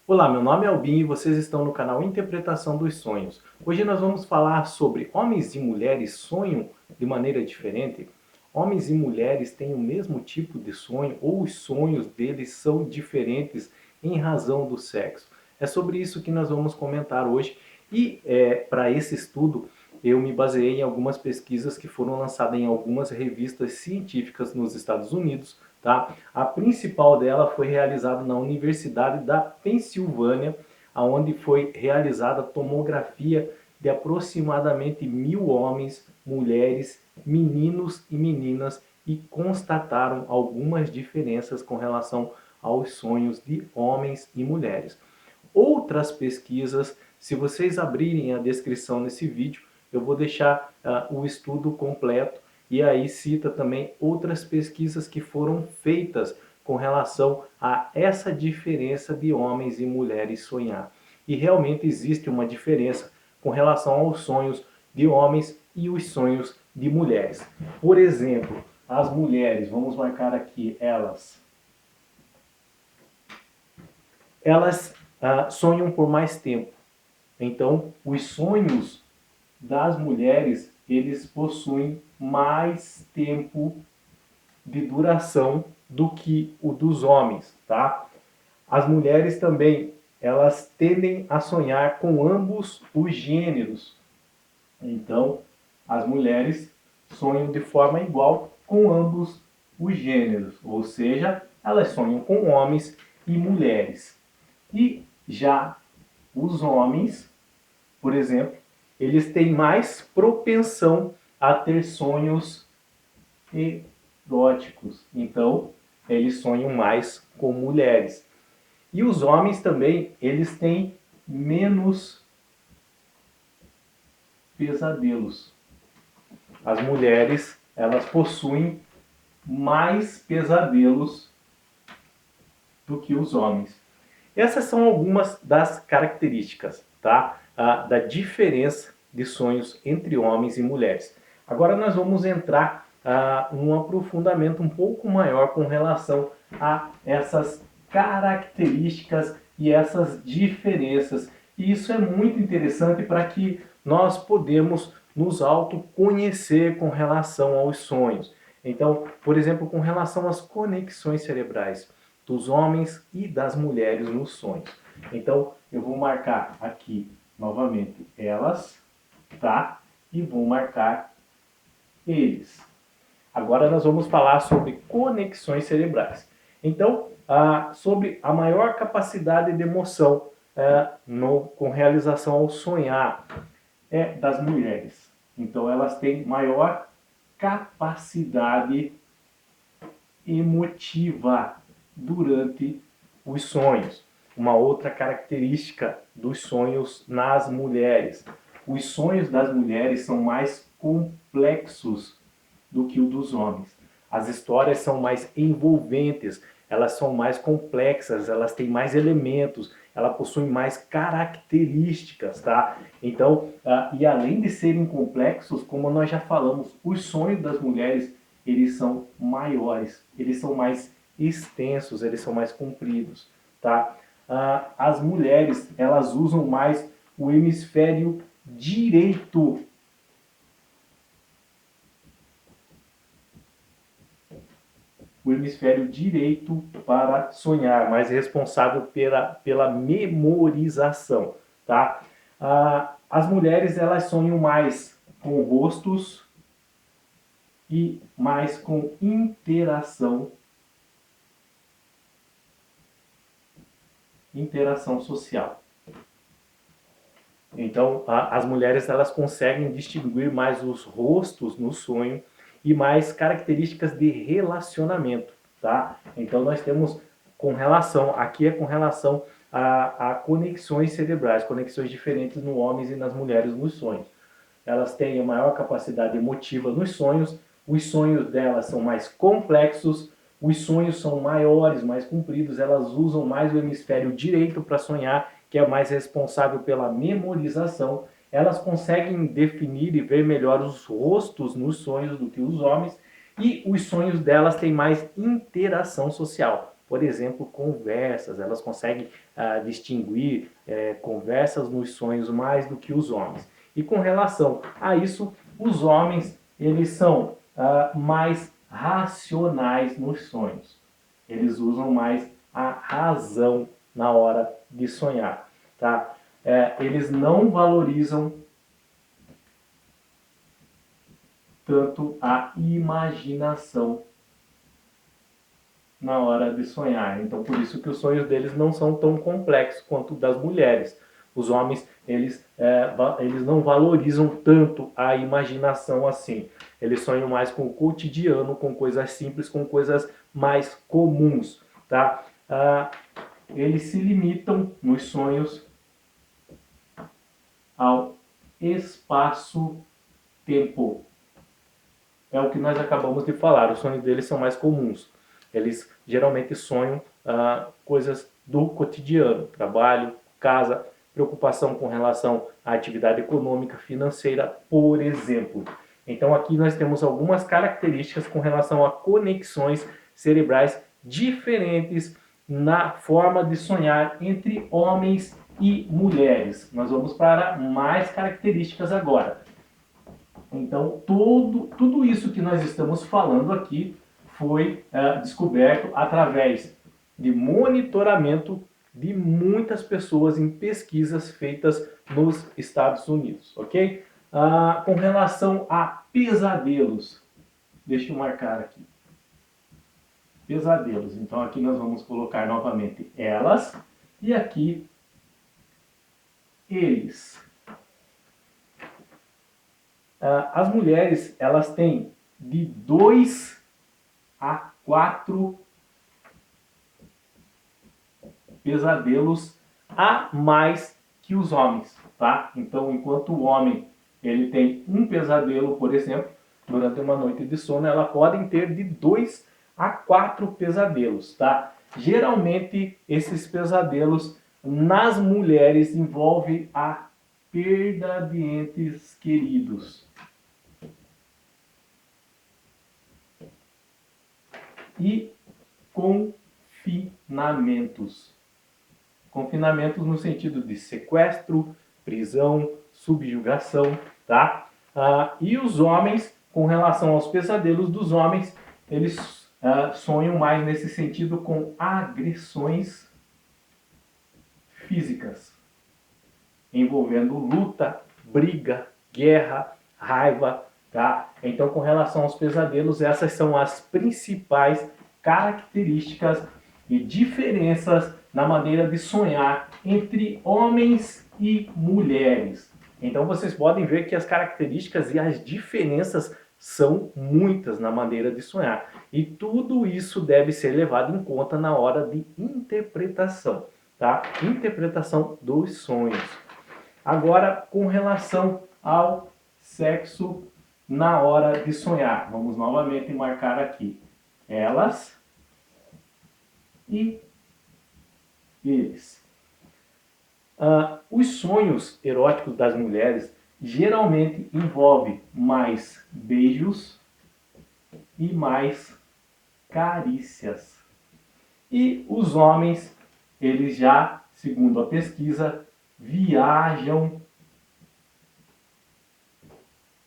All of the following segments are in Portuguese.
Olá, meu nome é Albin e vocês estão no canal Interpretação dos Sonhos. Hoje nós vamos falar sobre homens e mulheres sonham de maneira diferente? Homens e mulheres têm o mesmo tipo de sonho ou os sonhos deles são diferentes em razão do sexo? É sobre isso que nós vamos comentar hoje e para esse estudo eu me baseei em algumas pesquisas que foram lançadas em algumas revistas científicas nos Estados Unidos. Tá? A principal dela foi realizada na Universidade da Pensilvânia, onde foi realizada a tomografia de aproximadamente 1.000 homens, mulheres, meninos e meninas e constataram algumas diferenças com relação aos sonhos de homens e mulheres. Outras pesquisas, se vocês abrirem a descrição nesse vídeo, eu vou deixar o estudo completo e aí cita também outras pesquisas que foram feitas com relação a essa diferença de homens e mulheres sonhar. E realmente existe uma diferença com relação aos sonhos de homens e os sonhos de mulheres. Por exemplo, as mulheres, vamos marcar aqui elas sonham por mais tempo. Então, os sonhos das mulheres, eles possuem mais tempo de duração do que o dos homens, tá? As mulheres também, elas tendem a sonhar com ambos os gêneros. Então, as mulheres sonham de forma igual com ambos os gêneros, ou seja, elas sonham com homens e mulheres. E já os homens, por exemplo, eles têm mais propensão a ter sonhos eróticos. Então, eles sonham mais com mulheres. E os homens também, eles têm menos pesadelos. As mulheres, elas possuem mais pesadelos do que os homens. Essas são algumas das características, tá? Da diferença de sonhos entre homens e mulheres. Agora nós vamos entrar num aprofundamento um pouco maior com relação a essas características e essas diferenças. E isso é muito interessante para que nós podemos nos autoconhecer com relação aos sonhos. Então, por exemplo, com relação às conexões cerebrais dos homens e das mulheres nos sonhos. Então, eu vou marcar aqui novamente elas, tá? E vou marcar eles. Agora nós vamos falar sobre conexões cerebrais. Então, sobre a maior capacidade de emoção com realização ao sonhar é das mulheres. Então, elas têm maior capacidade emotiva durante os sonhos. Uma outra característica dos sonhos nas mulheres. Os sonhos das mulheres são mais complexos do que o dos homens. As histórias são mais envolventes, elas são mais complexas, elas têm mais elementos, elas possuem mais características, tá? Então, e além de serem complexos, como nós já falamos, os sonhos das mulheres, eles são maiores, eles são mais extensos, eles são mais compridos, tá? As mulheres, elas usam mais o hemisfério direito. O hemisfério direito para sonhar, mais responsável pela memorização, tá? As mulheres, elas sonham mais com rostos e mais com interação social. Então, as mulheres, elas conseguem distinguir mais os rostos no sonho e mais características de relacionamento, tá? Então, nós temos com relação, aqui é com relação a conexões cerebrais, conexões diferentes no homens e nas mulheres nos sonhos. Elas têm a maior capacidade emotiva nos sonhos, os sonhos delas são mais complexos, os sonhos são maiores, mais compridos, elas usam mais o hemisfério direito para sonhar, que é mais responsável pela memorização. Elas conseguem definir e ver melhor os rostos nos sonhos do que os homens, e os sonhos delas têm mais interação social. por exemplo, conversas. Elas conseguem distinguir conversas nos sonhos mais do que os homens. E com relação a isso, os homens eles são mais racionais nos sonhos. Eles usam mais a razão na hora de sonhar, tá? Eles não valorizam tanto a imaginação na hora de sonhar. Então, por isso que os sonhos deles não são tão complexos quanto das mulheres. Os homens, eles não valorizam tanto a imaginação assim. Eles sonham mais com o cotidiano, com coisas simples, com coisas mais comuns, tá? Eles se limitam nos sonhos ao espaço-tempo. É o que nós acabamos de falar, os sonhos deles são mais comuns. Eles geralmente sonham coisas do cotidiano, trabalho, casa, preocupação com relação à atividade econômica, financeira, por exemplo. Então aqui nós temos algumas características com relação a conexões cerebrais diferentes na forma de sonhar entre homens e mulheres. Nós vamos para mais características agora. Então, tudo isso que nós estamos falando aqui foi descoberto através de monitoramento de muitas pessoas em pesquisas feitas nos Estados Unidos, ok? Com relação a pesadelos, deixa eu marcar aqui. Pesadelos, então aqui nós vamos colocar novamente elas e aqui eles. As mulheres, elas têm de 2 a 4 pesadelos a mais que os homens, tá? Então, enquanto o homem ele tem um pesadelo, por exemplo, durante uma noite de sono, elas podem ter de 2 a 4 pesadelos, tá? Geralmente, esses pesadelos nas mulheres envolvem a perda de entes queridos. E confinamentos. Confinamentos no sentido de sequestro, prisão, subjugação, tá? E os homens, com relação aos pesadelos dos homens, eles sonham mais nesse sentido com agressões físicas, envolvendo luta, briga, guerra, raiva, tá? Então, com relação aos pesadelos, essas são as principais características e diferenças na maneira de sonhar entre homens e mulheres. Então, vocês podem ver que as características e as diferenças são muitas na maneira de sonhar. E tudo isso deve ser levado em conta na hora de interpretação, tá? Interpretação dos sonhos. Agora, com relação ao sexo na hora de sonhar, vamos novamente marcar aqui elas e eles. Os sonhos eróticos das mulheres geralmente envolvem mais beijos e mais carícias. E os homens, eles já, segundo a pesquisa, viajam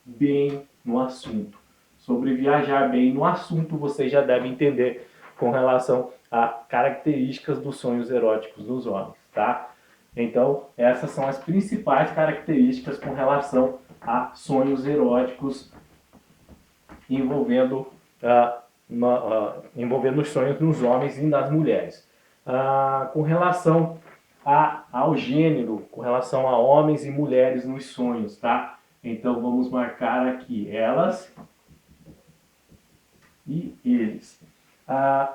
bem no assunto. Sobre viajar bem no assunto, vocês já devem entender com relação a características dos sonhos eróticos dos homens, tá? Então, essas são as principais características com relação a sonhos eróticos envolvendo os sonhos nos homens e nas mulheres. Com relação ao gênero, com relação a homens e mulheres nos sonhos, tá? Então, vamos marcar aqui elas e eles.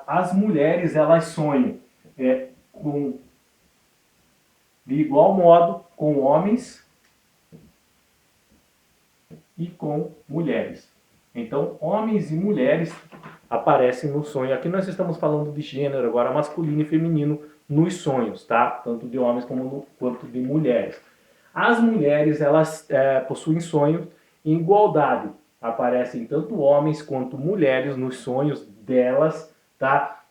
As mulheres, elas sonham de igual modo com homens e com mulheres. Então, homens e mulheres aparecem no sonho. Aqui nós estamos falando de gênero, agora masculino e feminino nos sonhos, tá? Tanto de homens quanto de mulheres. As mulheres, elas possuem sonhos em igualdade. Aparecem tanto homens quanto mulheres nos sonhos delas, tá?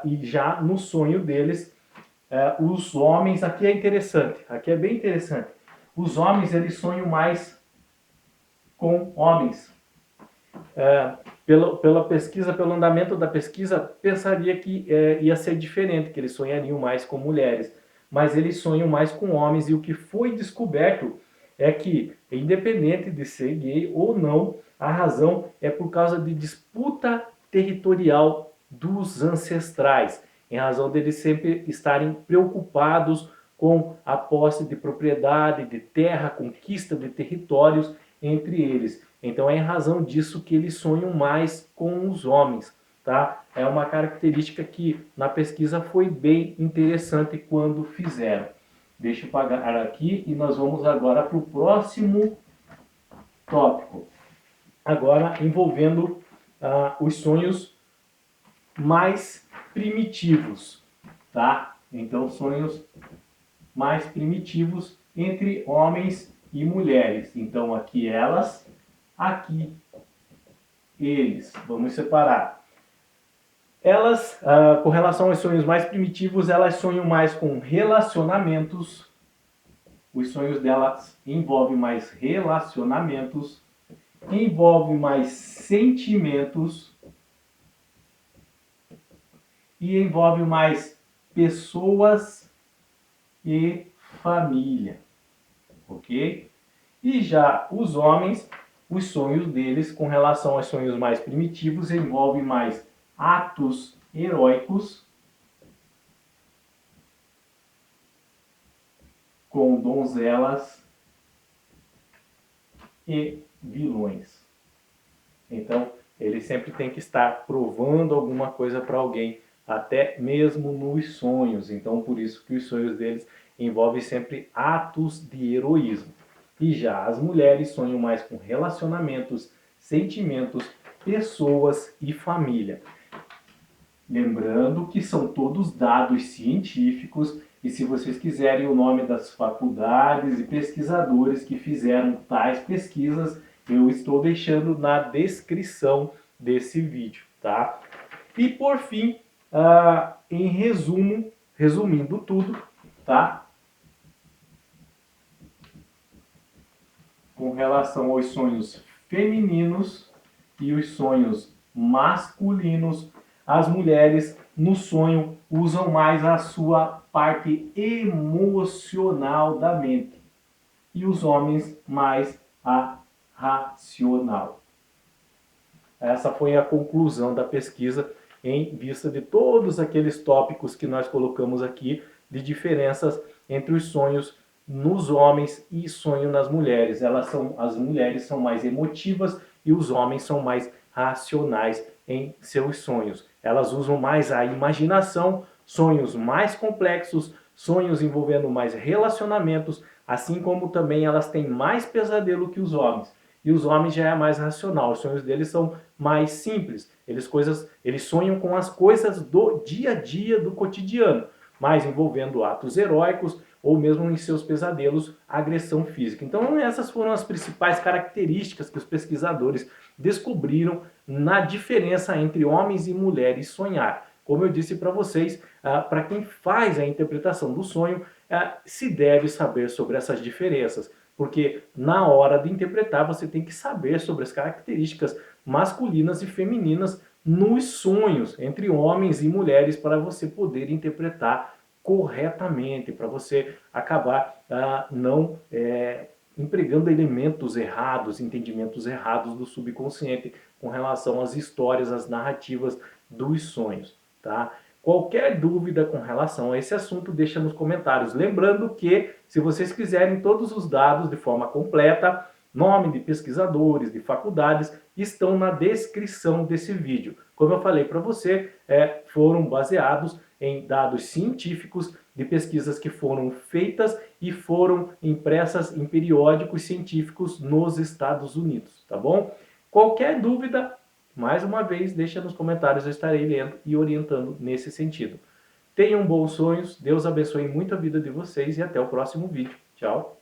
e já no sonho deles, os homens, aqui é interessante, aqui é bem interessante, os homens eles sonham mais com homens. Pela pesquisa, pelo andamento da pesquisa, pensaria que ia ser diferente, que eles sonhariam mais com mulheres, mas eles sonham mais com homens, e o que foi descoberto é que, independente de ser gay ou não, a razão é por causa de disputa territorial dos ancestrais, em razão deles sempre estarem preocupados com a posse de propriedade, de terra, conquista de territórios entre eles. Então é em razão disso que eles sonham mais com os homens, tá? É uma característica que na pesquisa foi bem interessante quando fizeram. Deixa eu apagar aqui e nós vamos agora para o próximo tópico. Agora envolvendo os sonhos mais primitivos, tá? Então sonhos mais primitivos entre homens e mulheres. Então aqui elas, aqui eles. Vamos separar. Elas, com relação aos sonhos mais primitivos, elas sonham mais com relacionamentos. Os sonhos delas envolvem mais relacionamentos, envolvem mais sentimentos e envolve mais pessoas e família, ok? E já os homens, os sonhos deles com relação aos sonhos mais primitivos envolvem mais atos heróicos com donzelas e vilões. Então, ele sempre tem que estar provando alguma coisa para alguém, até mesmo nos sonhos. Então, por isso que os sonhos deles envolvem sempre atos de heroísmo. E já as mulheres sonham mais com relacionamentos, sentimentos, pessoas e família. Lembrando que são todos dados científicos, e se vocês quiserem o nome das faculdades e pesquisadores que fizeram tais pesquisas, eu estou deixando na descrição desse vídeo, tá? E por fim, em resumo, resumindo tudo, tá? Com relação aos sonhos femininos e os sonhos masculinos, as mulheres no sonho usam mais a sua parte emocional da mente e os homens mais a racional. Essa foi a conclusão da pesquisa em vista de todos aqueles tópicos que nós colocamos aqui de diferenças entre os sonhos nos homens e sonho nas mulheres. As mulheres são mais emotivas e os homens são mais racionais em seus sonhos. Elas usam mais a imaginação, sonhos mais complexos, sonhos envolvendo mais relacionamentos, assim como também elas têm mais pesadelo que os homens. E os homens já é mais racional, os sonhos deles são mais simples. Eles sonham com as coisas do dia a dia, do cotidiano, mas envolvendo atos heróicos ou mesmo em seus pesadelos, agressão física. Então essas foram as principais características que os pesquisadores descobriram na diferença entre homens e mulheres sonhar. Como eu disse para vocês, para quem faz a interpretação do sonho, se deve saber sobre essas diferenças, porque na hora de interpretar você tem que saber sobre as características masculinas e femininas nos sonhos entre homens e mulheres para você poder interpretar corretamente, para você acabar não empregando elementos errados, entendimentos errados do subconsciente com relação às histórias, às narrativas dos sonhos, tá? Qualquer dúvida com relação a esse assunto, deixa nos comentários. Lembrando que, se vocês quiserem todos os dados de forma completa, nome de pesquisadores, de faculdades, estão na descrição desse vídeo. Como eu falei para você, foram baseados em dados científicos de pesquisas que foram feitas e foram impressas em periódicos científicos nos Estados Unidos, tá bom? Qualquer dúvida, mais uma vez, deixa nos comentários, eu estarei lendo e orientando nesse sentido. Tenham bons sonhos, Deus abençoe muito a vida de vocês e até o próximo vídeo. Tchau!